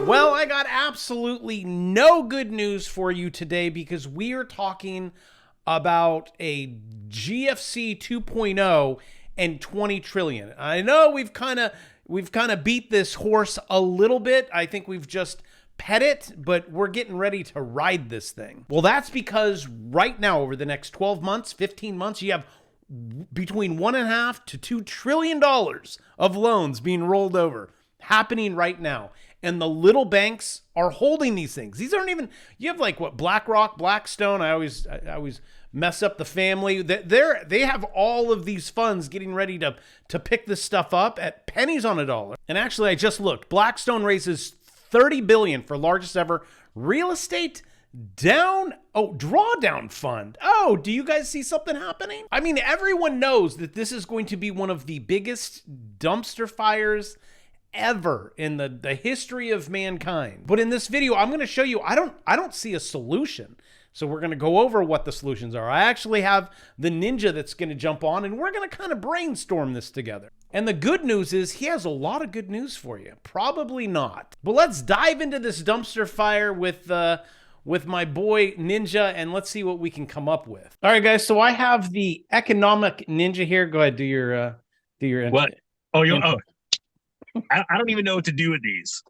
Well, I got absolutely no good news for you today because we are talking about a GFC 2.0 and 20 trillion. I know we've kind of beat this horse a little bit. I think we've just pet it, but we're getting ready to ride this thing. Well, that's because right now, over the next 12 months, 15 months, you have between $1.5 to $2 trillion of loans being rolled over happening right now. And the little banks are holding these things. These aren't even, you have like what, BlackRock, Blackstone. I always mess up the family. They have all of these funds getting ready to pick this stuff up at pennies on a dollar. And actually, I just looked. Blackstone raises 30 billion for largest ever real estate drawdown fund. Oh, do you guys see something happening? I mean, everyone knows that this is going to be one of the biggest dumpster fires ever in the history of mankind. But in this video, I'm going to show you I don't see a solution. So we're going to go over what the solutions are. I actually have the ninja that's going to jump on and we're going to kind of brainstorm this together. And the good news is he has a lot of good news for you. Probably not. But let's dive into this dumpster fire with my boy Ninja, and let's see what we can come up with. All right, guys. So I have the economic ninja here. Go ahead, do your What? Oh, intro. I don't even know what to do with these.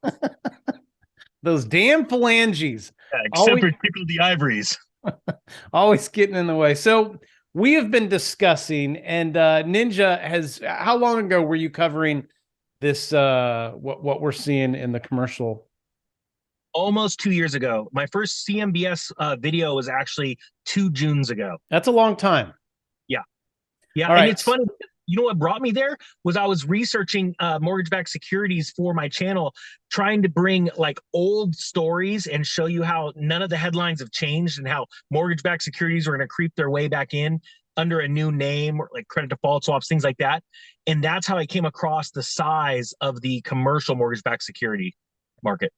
Those damn phalanges. Except Always, for tickle the ivories. always getting in the way. So we have been discussing, and Ninja has. How long ago were you covering this? What we're seeing in the commercial? Almost 2 years ago. My first CMBS video was actually 2 Junes ago. That's a long time. Yeah. Yeah. All And right. it's funny. You know what brought me there was I was researching mortgage-backed securities for my channel, trying to bring like old stories and show you how none of the headlines have changed and how mortgage-backed securities are going to creep their way back in under a new name, or like credit default swaps, things like that. And that's how I came across the size of the commercial mortgage-backed security market.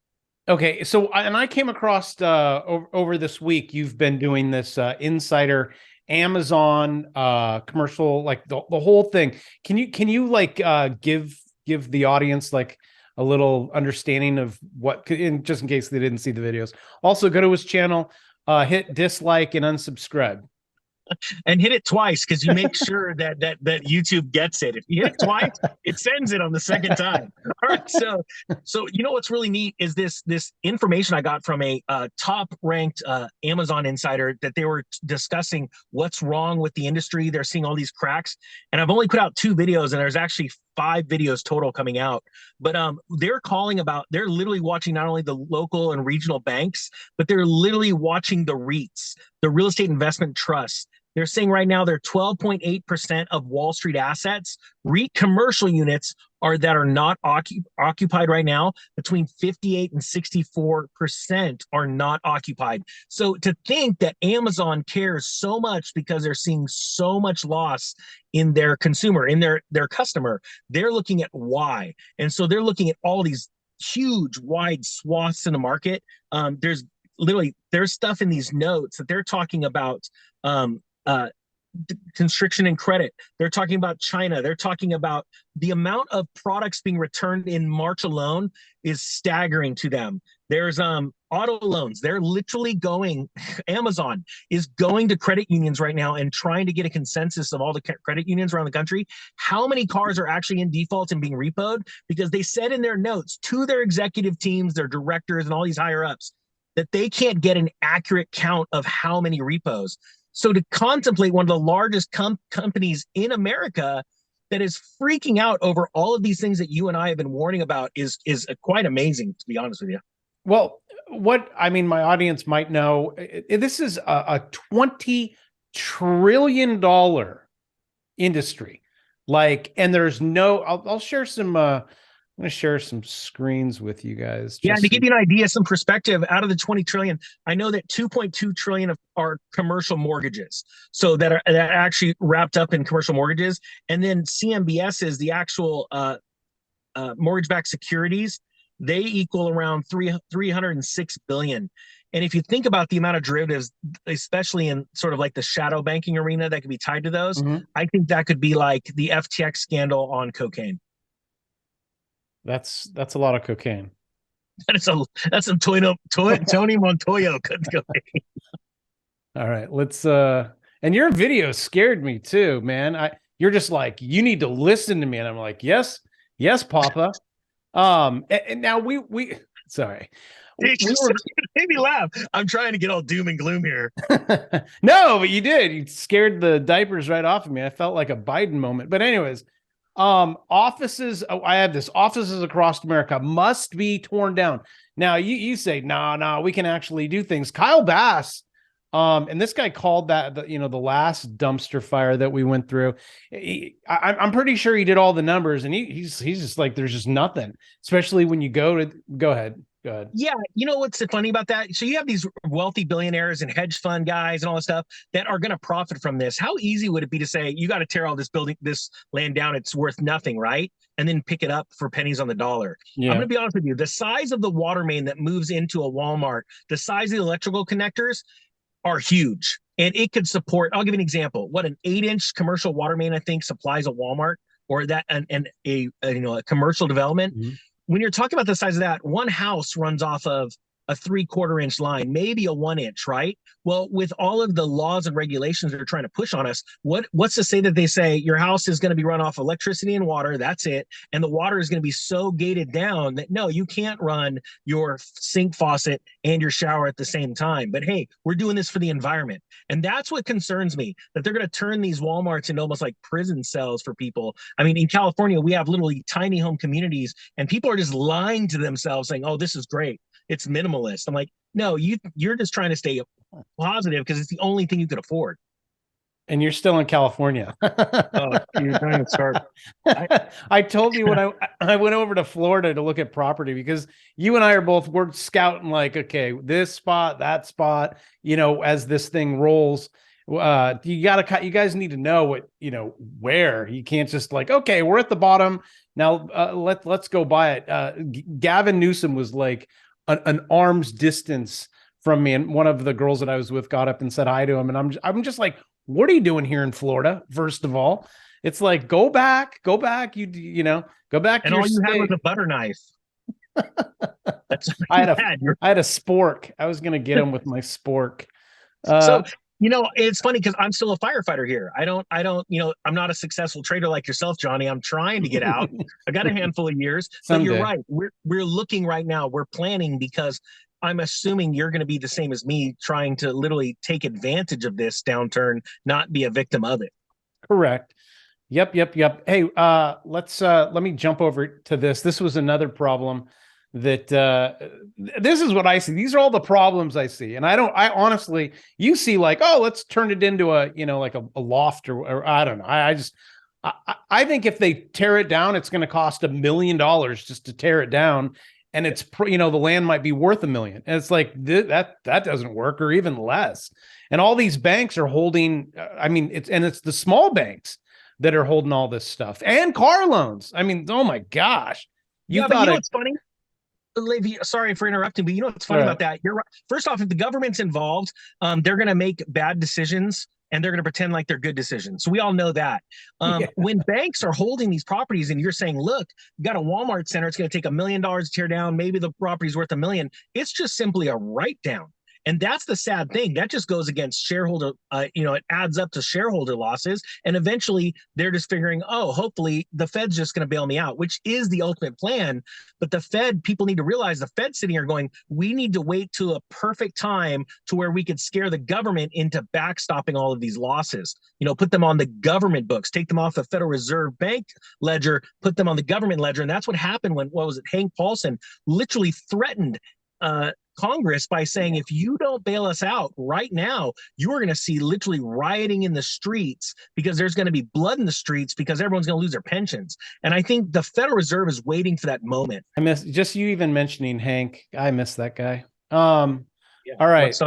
Okay, so I came across over this week. You've been doing this insider Amazon commercial, like the whole thing. Can you like give the audience like a little understanding of what, just in case they didn't see the videos. Also, go to his channel, hit dislike and unsubscribe. And hit it twice because you make sure that YouTube gets it. If you hit it twice, it sends it on the second time. All right. So you know what's really neat is this information I got from a top ranked Amazon insider that they were discussing what's wrong with the industry. They're seeing all these cracks, and I've only put out 2 videos, and there's actually 5 videos total coming out. But they're literally watching not only the local and regional banks, but they're literally watching the REITs, the real estate investment trusts. They're saying right now they're 12.8% of Wall Street assets. REIT commercial units are not occupied right now. Between 58 and 64% are not occupied. So to think that Amazon cares so much because they're seeing so much loss in their consumer, in their customer, they're looking at why. And so they're looking at all these huge, wide swaths in the market. There's stuff in these notes that they're talking about uh, constriction in credit. They're talking about China. They're talking about the amount of products being returned in March alone is staggering to them. There's auto loans. They're literally going, Amazon is going to credit unions right now and trying to get a consensus of all the credit unions around the country. How many cars are actually in default and being repoed? Because they said in their notes to their executive teams, their directors, and all these higher ups that they can't get an accurate count of how many repos. So to contemplate one of the largest companies in America that is freaking out over all of these things that you and I have been warning about is quite amazing, to be honest with you. Well, what I mean, my audience might know, this is a $20 trillion industry. Like, and there's no, I'll share some, I'm going to share some screens with you guys. Yeah, Just to so give you an idea, some perspective, out of the 20 trillion, I know that 2.2 trillion are commercial mortgages. So that actually wrapped up in commercial mortgages. And then CMBS is the actual mortgage-backed securities. They equal around 306 billion. And if you think about the amount of derivatives, especially in sort of like the shadow banking arena that could be tied to those, I think that could be like the FTX scandal on cocaine. that's a lot of cocaine. That's some Tony Montoya. All right, let's and your video scared me too, man. You're just like, you need to listen to me. And I'm like, yes, yes, Papa. And now we sorry. We made me laugh. I'm trying to get all doom and gloom here. No, but you did. You scared the diapers right off of me. I felt like a Biden moment. But anyways, offices, I have this, offices across America must be torn down. Now you say, no, we can actually do things. Kyle Bass, and this guy called that the last dumpster fire that we went through. I'm pretty sure he did all the numbers, and he's just like, there's just nothing, especially when you go ahead. Go ahead. Yeah, you know what's funny about that? So you have these wealthy billionaires and hedge fund guys and all this stuff that are going to profit from this. How easy would it be to say, you got to tear all this land down, it's worth nothing, right? And then pick it up for pennies on the dollar. Yeah. I'm going to be honest with you. The size of the water main that moves into a Walmart, the size of the electrical connectors are huge. And it could support, I'll give you an example. What an 8-inch commercial water main, I think, supplies a Walmart or that and a commercial development. Mm-hmm. When you're talking about the size of that, one house runs off of a 3/4 inch line, maybe a 1 inch, right? Well, with all of the laws and regulations they're trying to push on us, what's to say that they say your house is going to be run off electricity and water, that's it, and the water is going to be so gated down that no, you can't run your sink faucet and your shower at the same time. But hey, we're doing this for the environment. And that's what concerns me, that they're going to turn these Walmarts into almost like prison cells for people. I mean, in California, we have literally tiny home communities, and people are just lying to themselves saying, oh, this is great, it's minimalist. I'm like, no, you're just trying to stay positive because it's the only thing you could afford. And you're still in California. Oh, you're trying to start. I told you when I went over to Florida to look at property, because you and I we're scouting like, okay, this spot, that spot, as this thing rolls. You guys need to know what, where. You can't just like, okay, we're at the bottom now, let's go buy it. Gavin Newsom was like an arm's distance from me, and one of the girls that I was with got up and said hi to him, and I'm just like, what are you doing here in Florida? First of all, it's like, go back, you go back. And all you had was a butter knife. I had a spork. I was gonna get him with my spork. So it's funny because I'm still a firefighter here. I don't, I'm not a successful trader like yourself, Johnny. I'm trying to get out. I got a handful of years. Someday. But you're right. We're looking right now. We're planning, because I'm assuming you're going to be the same as me, trying to literally take advantage of this downturn, not be a victim of it. Correct. Yep. Hey, let me jump over to this. This was another problem that this is what I see. These are all the problems I see. And I honestly, you see like, oh, let's turn it into a, like a loft or I don't know. I think if they tear it down, it's going to cost $1 million just to tear it down. And it's, the land might be worth $1 million. And it's like, that doesn't work, or even less. And all these banks are holding, it's the small banks that are holding all this stuff, and car loans. I mean, oh my gosh. What's funny? Levi, sorry for interrupting, but you know what's funny about that? You're right. First off, if the government's involved, they're going to make bad decisions, and they're going to pretend like they're good decisions. So we all know that. When banks are holding these properties and you're saying, look, you got a Walmart center, it's going to take $1 million to tear down. Maybe the property's worth $1 million. It's just simply a write down. And that's the sad thing. That just goes against shareholder, it adds up to shareholder losses. And eventually they're just figuring, oh, hopefully the Fed's just going to bail me out, which is the ultimate plan. But the Fed, people need to realize the Fed's sitting here going, we need to wait till a perfect time to where we could scare the government into backstopping all of these losses. Put them on the government books, take them off the Federal Reserve Bank ledger, put them on the government ledger. And that's what happened when, Hank Paulson literally threatened Congress by saying, if you don't bail us out right now, you are going to see literally rioting in the streets, because there's going to be blood in the streets, because everyone's going to lose their pensions. And I think the Federal Reserve is waiting for that moment. I miss just you even mentioning Hank. I miss that guy. All right.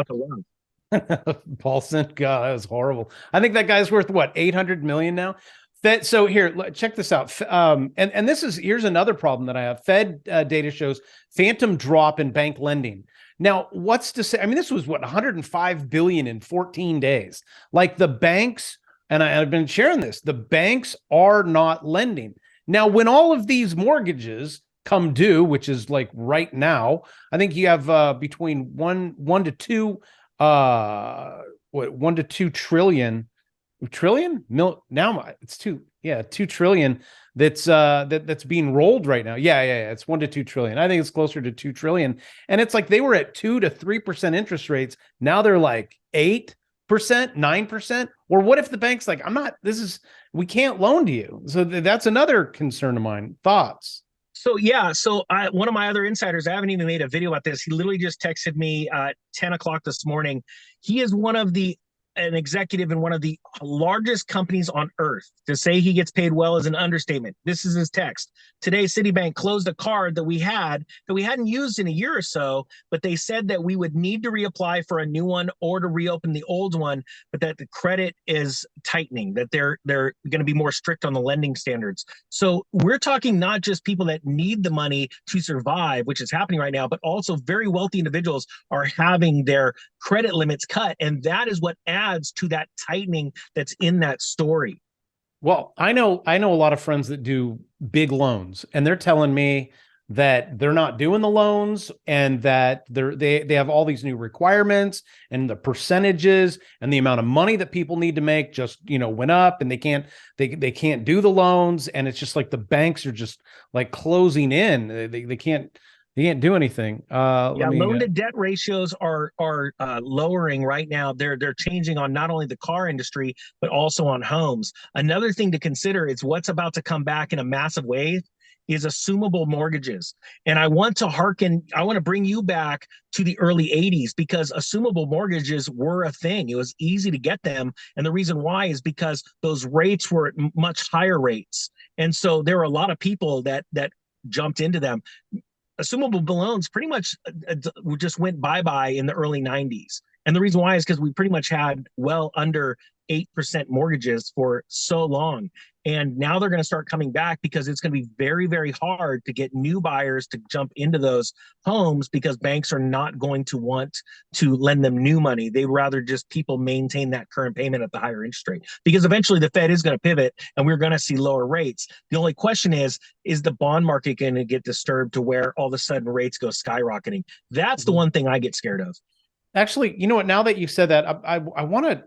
Paulson, God, that was horrible. I think that guy's worth what, 800 million now. Fed, so here, check this out. And here's another problem that I have. Fed data shows phantom drop in bank lending. Now, what's to say? I mean, this was 105 billion in 14 days. Like the banks, and I've been sharing this, the banks are not lending. Now, when all of these mortgages come due, which is like right now. I think you have between one to two, what 1 to 2 trillion now it's two, yeah, 2 trillion that's being rolled right now. Yeah, it's 1 to 2 trillion. I think it's closer to 2 trillion. And it's like they were at 2 to 3% interest rates. Now they're like 8%, 9%. Or what if the bank's like, we can't loan to you? So that's another concern of mine. Thoughts? So yeah, one of my other insiders, I haven't even made a video about this. He literally just texted me at 10 o'clock this morning. He is an executive in one of the largest companies on earth. To say he gets paid well is an understatement. This is his text. Today, Citibank closed a card that we hadn't used in a year or so, but they said that we would need to reapply for a new one or to reopen the old one, but that the credit is tightening, that they're going to be more strict on the lending standards. So we're talking not just people that need the money to survive, which is happening right now, but also very wealthy individuals are having their credit limits cut. And that is what adds to that tightening that's in that story. Well, I know a lot of friends that do big loans, and they're telling me that they're not doing the loans and that they have all these new requirements, and the percentages and the amount of money that people need to make just, went up, and they can't do the loans. And it's just like the banks are just like closing in. They can't do anything. Loan to debt ratios are lowering right now. They're changing on not only the car industry but also on homes. Another thing to consider is what's about to come back in a massive way is assumable mortgages. And I want to bring you back to the early 80s, because assumable mortgages were a thing. It was easy to get them. And the reason why is because those rates were at much higher rates. And so there were a lot of people that jumped into them. Assumable loans pretty much just went bye-bye in the early 90s. And the reason why is because we pretty much had well under 8% mortgages for so long. And now they're going to start coming back because it's going to be very, very hard to get new buyers to jump into those homes, because banks are not going to want to lend them new money. They'd rather just people maintain that current payment at the higher interest rate, because eventually the Fed is going to pivot and we're going to see lower rates. The only question is the bond market going to get disturbed to where all of a sudden rates go skyrocketing? That's the one thing I get scared of. Actually, you know what? Now that you said that, I want to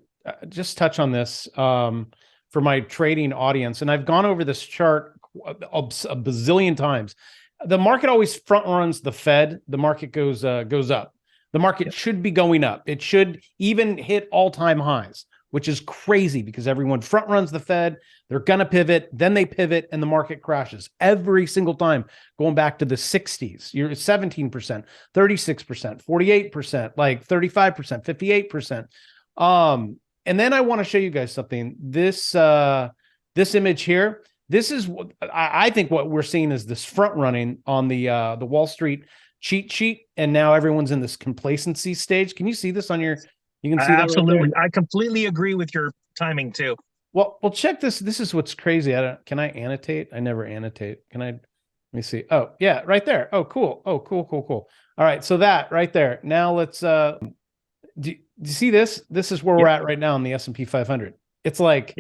just touch on this for my trading audience. And I've gone over this chart a bazillion times. The market always front runs the Fed. The market goes up. The market should be going up. It should even hit all-time highs, which is crazy because everyone front runs the Fed. They're going to pivot. Then they pivot and the market crashes every single time, going back to the 60s. You're 17%, 36%, 48%, like 35%, 58%. And then I want to show you guys something. This image here, this is what I think what we're seeing is this front running on the Wall Street cheat sheet, and now everyone's in this complacency stage. Can you see this on your? You can see that. Absolutely. Right, I completely agree with your timing too. Well, check this. This is what's crazy. Can I annotate? I never annotate. Let me see. Oh, yeah, right there. Oh, cool. Oh, cool. All right. So that right there. Now let's do you see this? This is where we're at right now in the S&P 500. It's like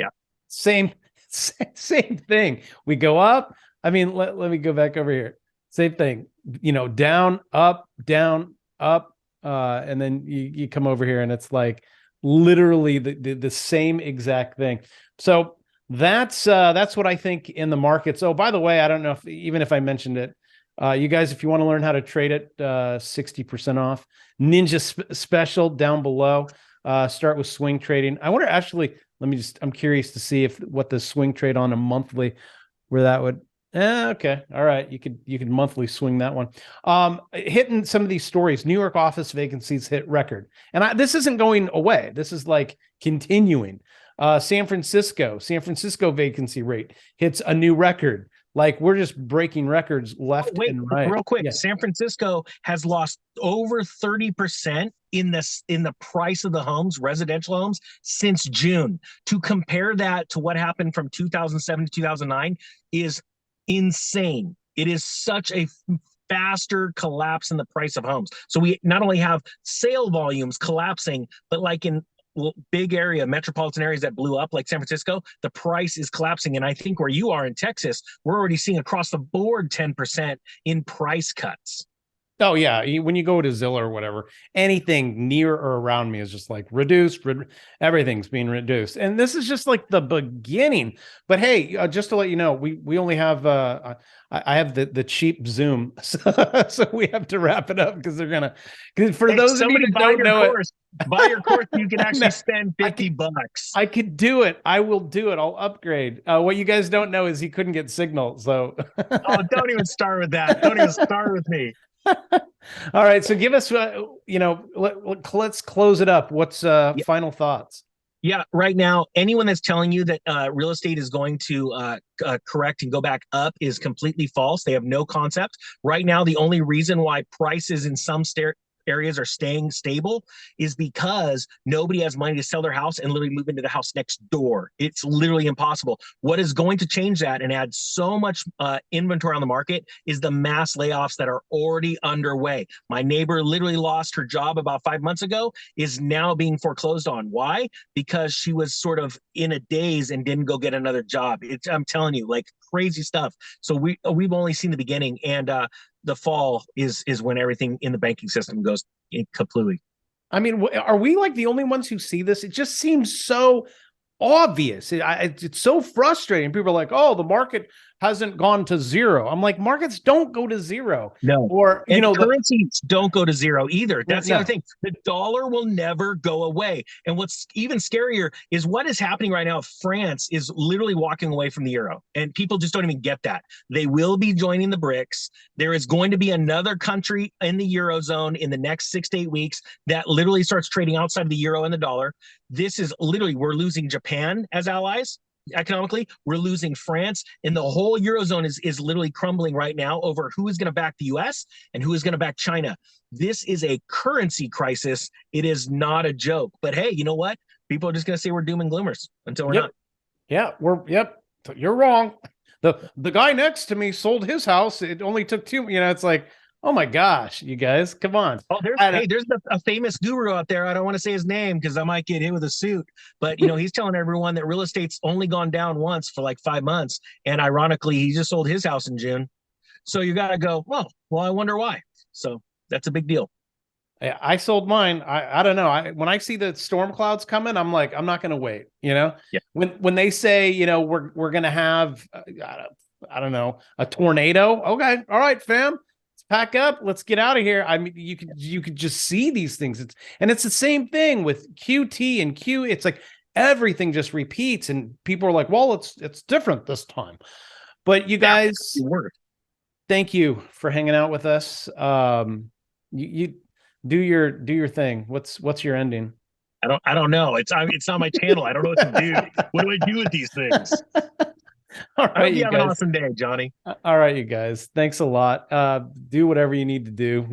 same thing. We go up. I mean, let me go back over here. Same thing. Down, up, and then you come over here and it's like literally the same exact thing. So that's what I think in the markets. Oh, by the way, I don't know if I mentioned it. You guys, if you want to learn how to trade it, 60% off. Ninja special down below. Start with swing trading. I wonder, actually, I'm curious to see what the swing trade on a monthly, where that would. Okay. All right. You could monthly swing that one. Hitting some of these stories. New York office vacancies hit record. And this isn't going away. This is like continuing. San Francisco vacancy rate hits a new record. Like, we're just breaking records left and right. Real quick, San Francisco has lost over 30% in the price of the homes, residential homes, since June. To compare that to what happened from 2007 to 2009 is insane. It is such a faster collapse in the price of homes. So we not only have sale volumes collapsing, but like in big area, metropolitan areas that blew up, like San Francisco, the price is collapsing. And I think where you are in Texas, we're already seeing across the board 10% in price cuts. Oh yeah, when you go to Zillow or whatever, anything near or around me is just like reduced. Everything's being reduced, and this is just like the beginning. But hey, just to let you know, we only have I have the cheap Zoom, so we have to wrap it up because they're gonna. Cause for those of you that don't know it, buy your course, you can actually spend $50. I could do it. I will do it. I'll upgrade. What you guys don't know is he couldn't get signal, so. Oh, don't even start with that. Don't even start with me. All right, so give us let's close it up. What's final thoughts? Yeah, right now, anyone that's telling you that real estate is going to correct and go back up is completely false. They have no concept. Right now, the only reason why prices in some areas are staying stable is because nobody has money to sell their house and literally move into the house next door. It's literally impossible. What is going to change that and add so much inventory on the market is the mass layoffs that are already underway. My neighbor literally lost her job about 5 months ago, is now being foreclosed on. Why? Because she was sort of in a daze and didn't go get another job. I'm telling you, like crazy stuff. So we've only seen the beginning, and the fall is when everything in the banking system goes completely. I mean, are we like the only ones who see this? It just seems so obvious. It's so frustrating. People are like, "Oh, the market hasn't gone to zero." I'm like, markets don't go to zero. No, or currencies don't go to zero either. That's the other thing. The dollar will never go away. And what's even scarier is what is happening right now. France is literally walking away from the euro, and people just don't even get that. They will be joining the BRICS. There is going to be another country in the eurozone in the next 6 to 8 weeks that literally starts trading outside of the euro and the dollar. This is literally, we're losing Japan as allies. Economically, we're losing France, and the whole eurozone is literally crumbling right now over who is going to back the US and who is going to back China. This is a currency crisis. It is not a joke. But hey, you know what? People are just going to say we're doom and gloomers until we're not. Yeah, you're wrong. The guy next to me sold his house. It only took 2, it's like, oh my gosh, you guys, come on. Oh, there's a famous guru out there. I don't want to say his name because I might get hit with a suit. But, he's telling everyone that real estate's only gone down once for like 5 months. And ironically, he just sold his house in June. So you got to go, well, I wonder why. So that's a big deal. I sold mine. I don't know. When I see the storm clouds coming, I'm like, I'm not going to wait. Yeah. When they say, we're going to have, I don't know, a tornado. Okay. All right, fam. Pack up, let's get out of here. I mean, you could just see these things. It's the same thing with QT and Q. It's like everything just repeats, and people are like, well, it's different this time. But you guys, thank you for hanging out with us. You do your thing. What's your ending? I don't know. It's not my channel. I don't know what to do. What do I do with these things? All right, you have an awesome day, Johnny. All right, you guys. Thanks a lot. Do whatever you need to do.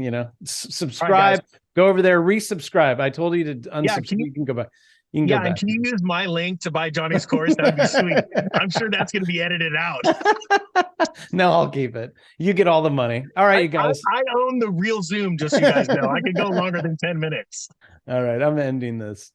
Subscribe. Right, go over there. Resubscribe. I told you to unsubscribe. You can go back. You can go back. And can you use my link to buy Johnny's course? That'd be sweet. I'm sure that's going to be edited out. No, I'll keep it. You get all the money. All right, you guys. I own the real Zoom, just so you guys know. I could go longer than 10 minutes. All right, I'm ending this.